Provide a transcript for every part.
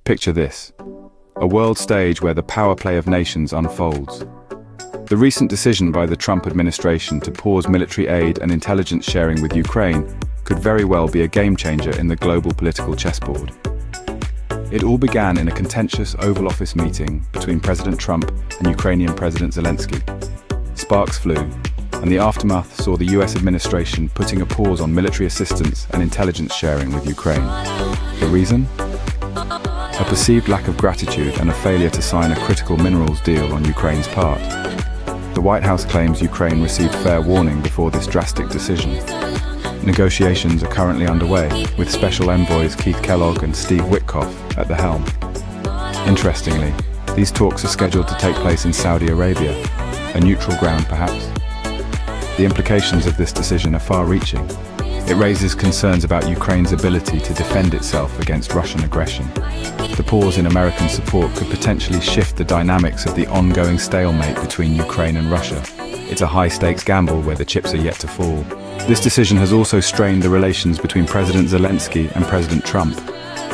Picture this: a world stage where the power play of nations unfolds. The recent decision by the Trump administration to pause military aid and intelligence sharing with Ukraine could very well be a game-changer in the global political chessboard. It all began in a contentious Oval Office meeting between President Trump and Ukrainian President Zelenskyy. Sparks flew, and the aftermath saw the US administration putting a pause on military assistance and intelligence sharing with Ukraine. The reason? A perceived lack of gratitude and a failure to sign a critical minerals deal on Ukraine's part. The White House claims Ukraine received fair warning before this drastic decision. Negotiations are currently underway, with Special Envoys Keith Kellogg and Steve Witkoff at the helm. Interestingly, these talks are scheduled to take place in Saudi Arabia, a neutral ground perhaps. The implications of this decision are far-reaching. It raises concerns about Ukraine's ability to defend itself against Russian aggression. The pause in American support could potentially shift the dynamics of the ongoing stalemate between Ukraine and Russia. It's a high-stakes gamble where the chips are yet to fall. This decision has also strained the relations between President Zelenskyy and President Trump.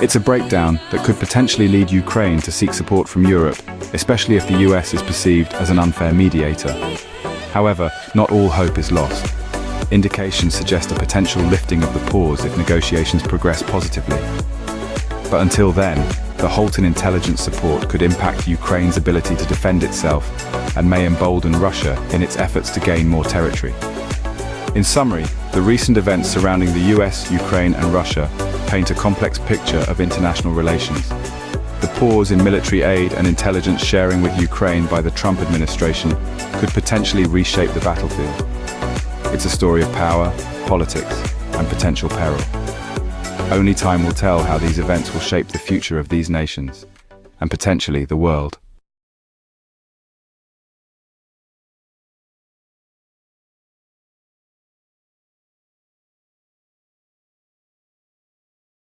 It's a breakdown that could potentially lead Ukraine to seek support from Europe, especially if the US is perceived as an unfair mediator. However, not all hope is lost. Indications suggest a potential lifting of the pause if negotiations progress positively. But until then, the halt in intelligence support could impact Ukraine's ability to defend itself and may embolden Russia in its efforts to gain more territory. In summary, the recent events surrounding the US, Ukraine and Russia paint a complex picture of international relations. The pause in military aid and intelligence sharing with Ukraine by the Trump administration could potentially reshape the battlefield. It's a story of power, politics, and potential peril. Only time will tell how these events will shape the future of these nations, and potentially the world.